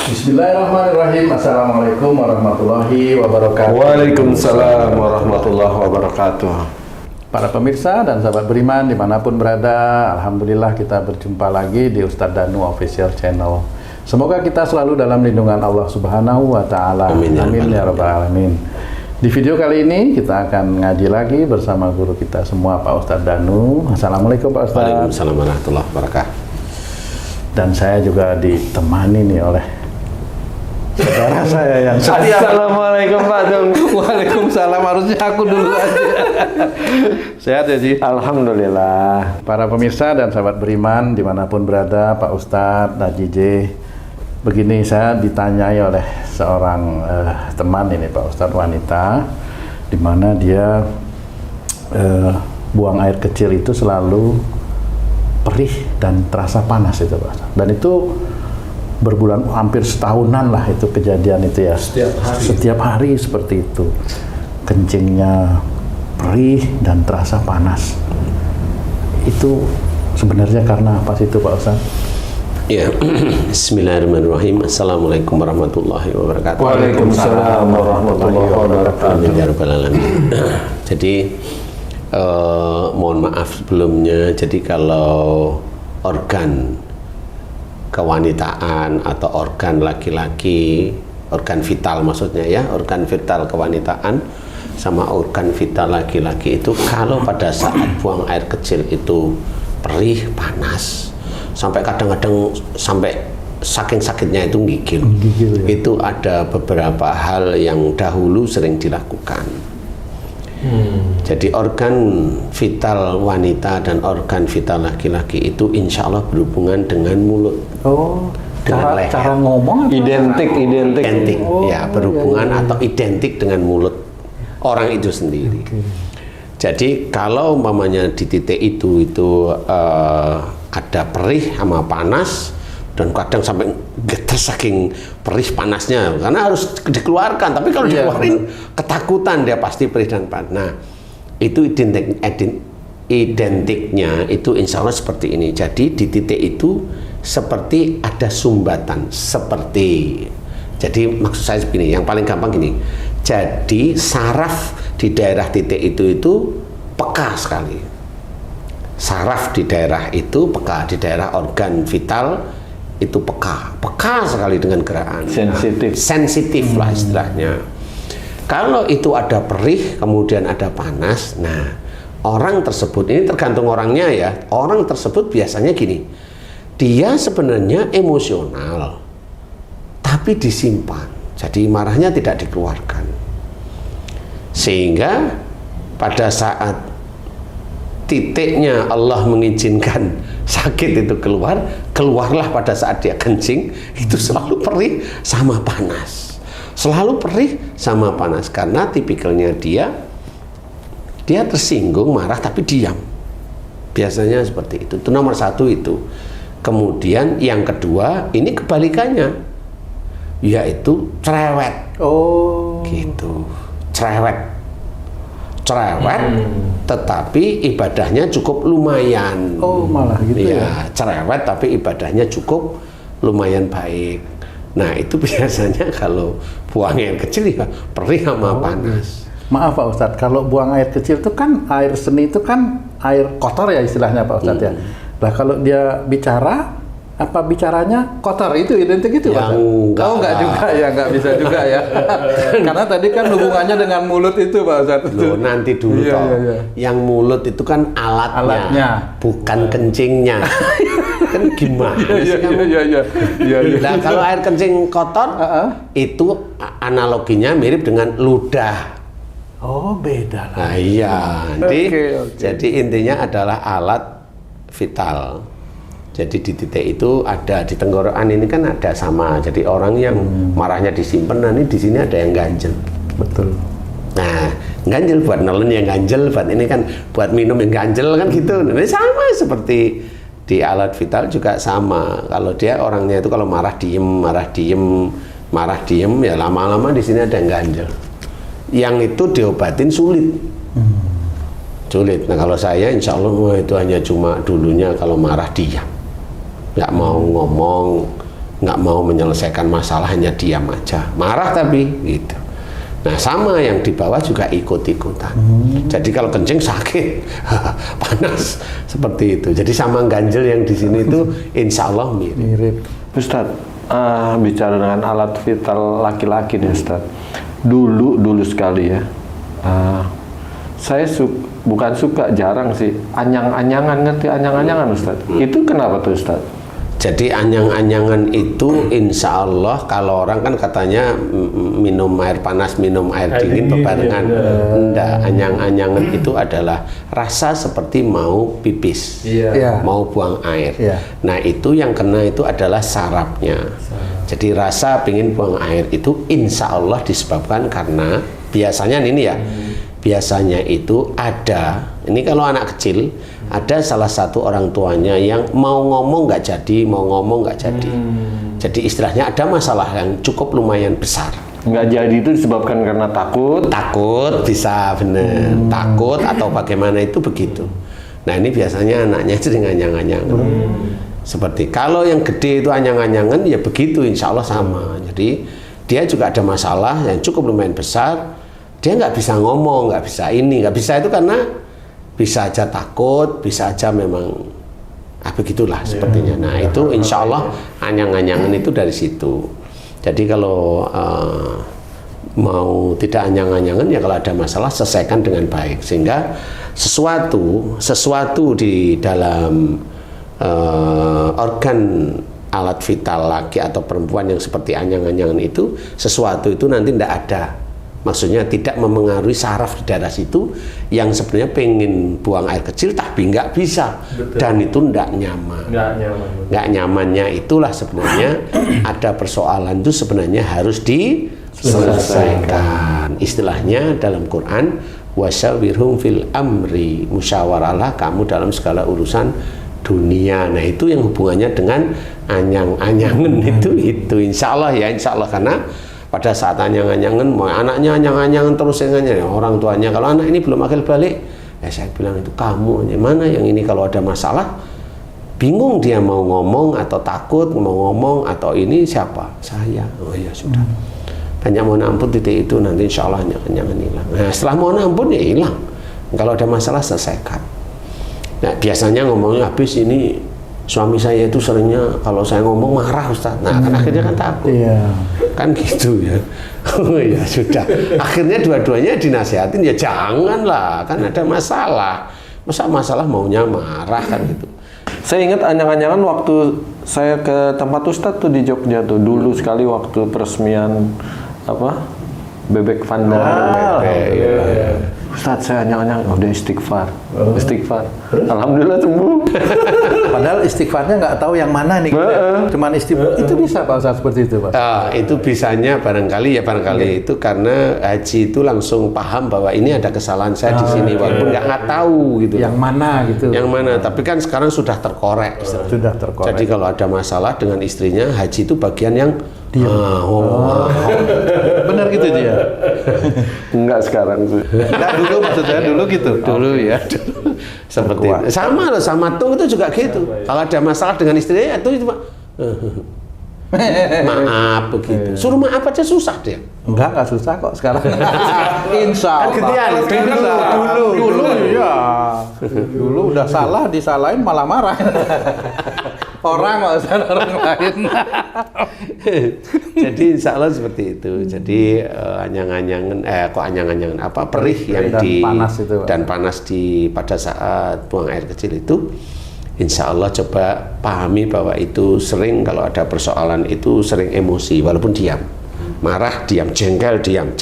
Bismillahirrahmanirrahim. Assalamualaikum warahmatullahi wabarakatuh. Waalaikumsalam warahmatullahi wabarakatuh. Para pemirsa dan sahabat beriman dimanapun berada, alhamdulillah kita berjumpa lagi di Ustadz Danu Official Channel. Semoga kita selalu dalam lindungan Allah Subhanahu wa Ta'ala. Amin, amin ya rabbal alamin. Di video kali ini kita akan ngaji lagi bersama guru kita semua, Pak Ustadz Danu. Assalamualaikum Pak Ustadz. Waalaikumsalam warahmatullahi wabarakatuh. Dan saya juga ditemani nih oleh saudara saya yang Assalamualaikum Pak Dong. Waalaikumsalam, harusnya aku dulu aja. Sehat ya Ji? Alhamdulillah. Para pemirsa dan sahabat beriman dimanapun berada, Pak Ustadz, Haji J. Begini, saya ditanyai oleh seorang teman ini Pak Ustadz, wanita, di mana dia buang air kecil itu selalu perih dan terasa panas itu Pak Ustadz. Dan itu berbulan, hampir setahunan lah itu kejadian itu ya. Setiap hari seperti itu. Kencingnya perih dan terasa panas. Itu sebenarnya karena apa sih itu Pak Ustadz? Ya, Bismillahirrahmanirrahim. Assalamualaikum warahmatullahi wabarakatuh. Waalaikumsalam warahmatullahi wabarakatuh. Amin ya rabbal alamin. Jadi mohon maaf sebelumnya. Jadi kalau organ kewanitaan atau organ laki-laki, organ vital maksudnya ya, organ vital kewanitaan sama organ vital laki-laki itu kalau pada saat buang air kecil itu perih, panas, sampai kadang-kadang sampai saking sakitnya itu gigil ya. Itu ada beberapa hal yang dahulu sering dilakukan. Jadi organ vital wanita dan organ vital laki-laki itu insya Allah berhubungan dengan mulut. Oh, dengan cara ngomong identik Oh, ya, berhubungan iya. atau identik dengan mulut orang itu sendiri. Jadi kalau umpamanya di titik itu ada perih sama panas dan kadang sampai getar saking perih panasnya karena harus dikeluarkan, tapi kalau dikeluarin ketakutan dia pasti perih dan panas. Nah, itu identiknya itu insya Allah seperti ini. Jadi di titik itu seperti ada sumbatan, jadi maksud saya begini, yang paling gampang gini. Jadi saraf di daerah titik itu peka sekali. Saraf di daerah itu peka, di daerah organ vital itu peka sekali dengan gerakan. Sensitif lah istilahnya. Kalau itu ada perih kemudian ada panas, nah orang tersebut, ini tergantung orangnya ya, orang tersebut biasanya gini, dia sebenarnya emosional tapi disimpan, jadi marahnya tidak dikeluarkan, sehingga pada saat titiknya Allah mengizinkan sakit itu keluarlah pada saat dia kencing, itu selalu perih sama panas, selalu perih sama panas, karena tipikalnya dia tersinggung, marah tapi diam, biasanya seperti itu nomor satu itu. Kemudian yang kedua, ini kebalikannya, yaitu cerewet. Oh, gitu, cerewet, tetapi ibadahnya cukup lumayan. Oh, malah gitu ya, cerewet tapi ibadahnya cukup lumayan baik. Nah, itu biasanya kalau buang air kecil ya perih sama panas. Maaf Pak Ustadz, kalau buang air kecil itu kan air seni, itu kan air kotor ya istilahnya Pak Ustadz ya. Lah kalau dia bicara, apa bicaranya kotor, itu identik itu Pak? Enggak juga ya, enggak bisa juga ya. Karena tadi kan hubungannya dengan mulut itu Pak Ustadz. Loh, nanti dulu toh. Yang mulut itu kan alatnya. Bukan kencingnya. Kan gimana sih kamu? Iya. Nah, kalau air kencing kotor itu analoginya mirip dengan ludah. Oh, beda lah. Nah, iya. Nanti jadi intinya adalah alat vital. Jadi di titik itu ada, di tenggorokan ini kan ada sama. Jadi orang yang marahnya disimpan, nanti di sini ada yang ganjel. Betul. Nah, ganjel buat nelen yang ganjel, buat ini kan buat minum yang ganjel kan gitu. Nah, sama seperti di alat vital juga sama. Kalau dia orangnya itu kalau marah diem, ya lama-lama di sini ada yang ganjel. Yang itu diobatin sulit. Sulit. Nah, kalau saya insya Allah itu hanya cuma dulunya kalau marah diam, nggak mau ngomong, nggak mau menyelesaikan masalah, hanya diam aja, marah tapi gitu. Nah sama yang di bawah juga ikut-ikutan. Jadi kalau kencing sakit, panas seperti itu. Jadi sama ganjel yang di sini itu insya Allah mirip. Ustadz, bicara dengan alat vital laki-laki nih Ustadz. Dulu sekali ya. Saya bukan suka, jarang sih. Anyang-anyangan, ngerti anyang-anyangan Ustadz? Itu kenapa tuh Ustadz? Jadi anyang-anyangan itu insya Allah kalau orang kan katanya minum air panas, minum air dingin bebarengan. Enggak, anyang-anyangan itu adalah rasa seperti mau pipis, mau buang air. Nah itu yang kena itu adalah sarafnya. Jadi rasa pingin buang air itu insya Allah disebabkan karena biasanya ini ya, biasanya itu ada, ini kalau anak kecil, ada salah satu orang tuanya yang mau ngomong nggak jadi, mau ngomong nggak jadi. Jadi istilahnya ada masalah yang cukup lumayan besar. Nggak jadi itu disebabkan karena takut? Takut, bisa bener. Takut atau bagaimana itu begitu. Nah ini biasanya anaknya sering anyang-anyangan. Seperti kalau yang gede itu anyang-anyangan, ya begitu insya Allah sama. Jadi dia juga ada masalah yang cukup lumayan besar. Dia nggak bisa ngomong, nggak bisa ini, nggak bisa itu karena bisa aja takut, bisa aja memang begitulah sepertinya. Nah itu insya Allah anyang-anyangan itu dari situ. Jadi kalau mau tidak anyang-anyangan ya kalau ada masalah selesaikan dengan baik, sehingga sesuatu di dalam organ alat vital laki atau perempuan yang seperti anyang-anyangan itu, sesuatu itu nanti tidak ada. Maksudnya tidak memengaruhi saraf di daerah situ yang sebenarnya pengen buang air kecil tapi nggak bisa. Betul. Dan itu nggak nyaman. Nggak nyamannya itulah sebenarnya ada persoalan itu sebenarnya harus diselesaikan. Istilahnya dalam Quran, wasyawirhum fil amri, musyawarahlah kamu dalam segala urusan dunia. Nah itu yang hubungannya dengan anyang-anyangan itu insya Allah ya, insya Allah. Karena pada saat anyang-anyangan, mau anaknya anyang-anyangan terus orang tuanya, kalau anak ini belum akil balik, ya saya bilang itu kamu, mana yang ini kalau ada masalah, bingung dia mau ngomong atau takut mau ngomong atau ini siapa? Saya. Oh ya sudah. Hanya mohon ampun titik itu nanti insya Allah anyang-anyangan hilang. Nah setelah mohon ampun ya hilang. Kalau ada masalah selesaikan. Nah biasanya ngomongnya habis ini. Suami saya itu seringnya kalau saya ngomong marah Ustaz. Nah kan akhirnya kan takut. Kan gitu ya. Oh ya sudah. Akhirnya dua-duanya dinasihatin ya janganlah, kan ada masalah. Masa masalah maunya marah kan gitu. Saya ingat anyang-anyangan waktu saya ke tempat Ustaz tuh di Jogja tuh dulu sekali waktu peresmian Bebek Vanda. Ustaz saya anyang-anyang udah istighfar. Alhamdulillah sembuh. Padahal istighfarnya nggak tahu yang mana nih. Cuman istighfar itu bisa Pak Ustaz seperti itu Pak? Itu bisanya barangkali itu karena haji itu langsung paham bahwa ini ada kesalahan saya di sini walaupun nggak tahu gitu. Yang mana gitu? Yang mana? Tapi kan sekarang sudah terkorek. Sudah terkorek. Jadi kalau ada masalah dengan istrinya, haji itu bagian yang benar gitu dia. Enggak sekarang tuh. Enggak dulu maksudnya dulu gitu. Dulu ya. Seperti itu. Sama loh sama Tung itu juga gitu. Kalau ada masalah dengan istrinya itu cuma maaf begitu. Suruh maaf aja susah dia. Enggak susah kok sekarang. Insya Allah. Dulu ya. Dulu udah salah disalahin malah marah. Orang lain. Jadi insya Allah seperti itu. Jadi anyang-anyangan perih yang dan panas pada saat buang air kecil itu, insya Allah coba pahami bahwa itu sering kalau ada persoalan itu sering emosi walaupun diam, marah diam, jengkel diam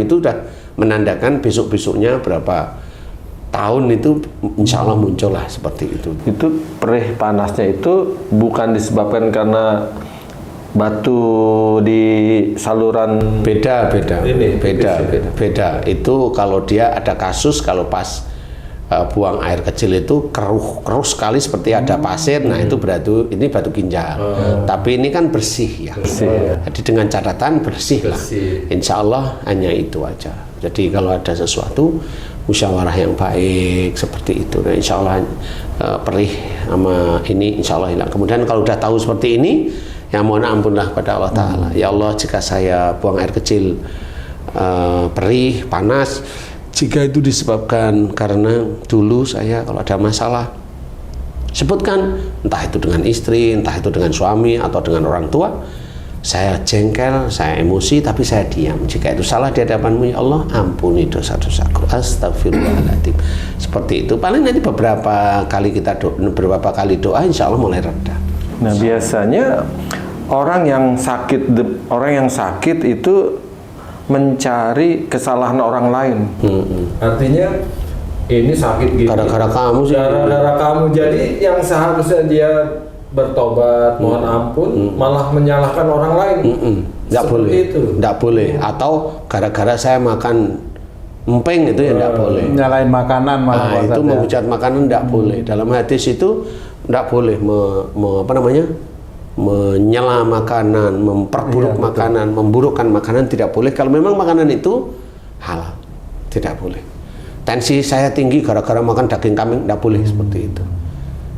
itu udah menandakan besok-besoknya berapa tahun itu insya Allah muncullah seperti itu. Itu perih panasnya itu bukan disebabkan karena batu di saluran. Beda. Itu kalau dia ada kasus kalau pas buang air kecil itu keruh sekali seperti ada pasir. Nah itu berarti ini batu ginjal. Tapi ini kan bersih ya. Jadi dengan catatan bersih lah. Insya Allah hanya itu aja. Jadi kalau ada sesuatu musyawarah yang baik seperti itu. Nah, insya Allah perih sama ini insya Allah hilang. Kemudian kalau udah tahu seperti ini, Ya mohon ampunlah pada Allah Ta'ala. Ya Allah, jika saya buang air kecil perih, panas, jika itu disebabkan karena dulu saya kalau ada masalah, sebutkan, entah itu dengan istri, entah itu dengan suami atau dengan orang tua, saya jengkel, saya emosi, tapi saya diam. Jika itu salah di hadapanmu, ya Allah, ampuni dosa-dosaku. Astagfirullahaladzim. Seperti itu. Paling nanti beberapa kali doa, insya Allah mulai reda. Nah, biasanya orang yang sakit itu mencari kesalahan orang lain. Artinya ini sakit gitu. Gara-gara kamu sih. Gara-gara kamu. Jadi yang seharusnya dia bertobat, mohon ampun, malah menyalahkan orang lain. Nggak boleh. Itu. Nggak boleh. Atau gara-gara saya makan empeng itu ya nggak boleh. Nyalain makanan malah. Itu menghujat makanan nggak boleh. Dalam hadis itu nggak boleh menyela makanan, memperburuk makanan, memburukkan makanan, tidak boleh. Kalau memang makanan itu halal, tidak boleh. Tensi saya tinggi gara-gara makan daging kambing, tidak boleh seperti itu.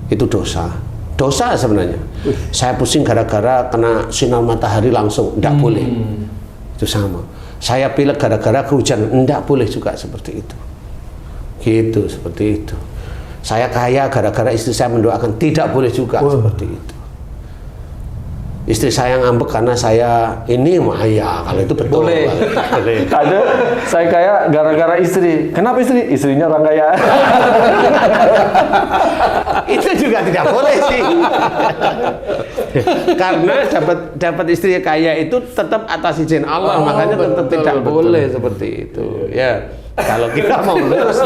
Itu dosa sebenarnya. Saya pusing gara-gara kena sinar matahari langsung, tidak boleh. Itu sama. Saya pilek gara-gara kehujanan, tidak boleh juga seperti itu. Gitu, seperti itu. Saya kaya gara-gara istri saya mendoakan, tidak boleh juga seperti itu. Istri saya ngambek karena saya ini mah ya, kalau itu betul. Boleh. Ada saya kaya gara-gara istri. Kenapa istri? Istrinya orang kaya. Itu juga tidak boleh sih. Karena dapat istri kaya itu tetap atas izin Allah, makanya tetap tidak boleh seperti itu. Ya. Kalau kita mau lurus.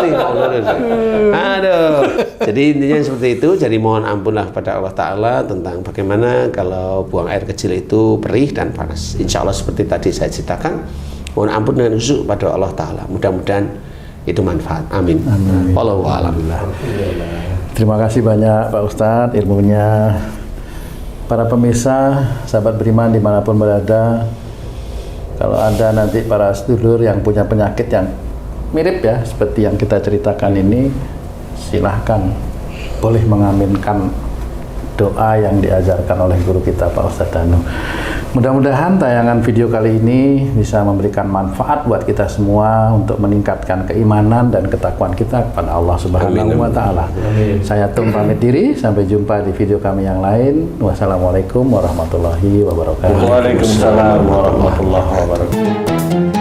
Aduh. Jadi intinya seperti itu. Jadi mohon ampunlah pada Allah Ta'ala tentang bagaimana kalau buang air kecil itu perih dan panas. Insya Allah seperti tadi saya ceritakan, mohon ampun dengan khusyuk pada Allah Ta'ala. Mudah-mudahan itu manfaat. Amin. Wallahu a'lam. Terima kasih banyak Pak Ustadz ilmunya. Para pemirsa, sahabat beriman dimanapun berada, kalau ada nanti para sedulur yang punya penyakit yang mirip ya seperti yang kita ceritakan ini, silahkan boleh mengaminkan doa yang diajarkan oleh guru kita Pak Ustadz Danu. Mudah-mudahan tayangan video kali ini bisa memberikan manfaat buat kita semua untuk meningkatkan keimanan dan ketakwaan kita kepada Allah Subhanahu wa Ta'ala. Saya Tung pamit diri, sampai jumpa di video kami yang lain. Wassalamualaikum warahmatullahi wabarakatuh. Waalaikumsalam warahmatullahi wabarakatuh.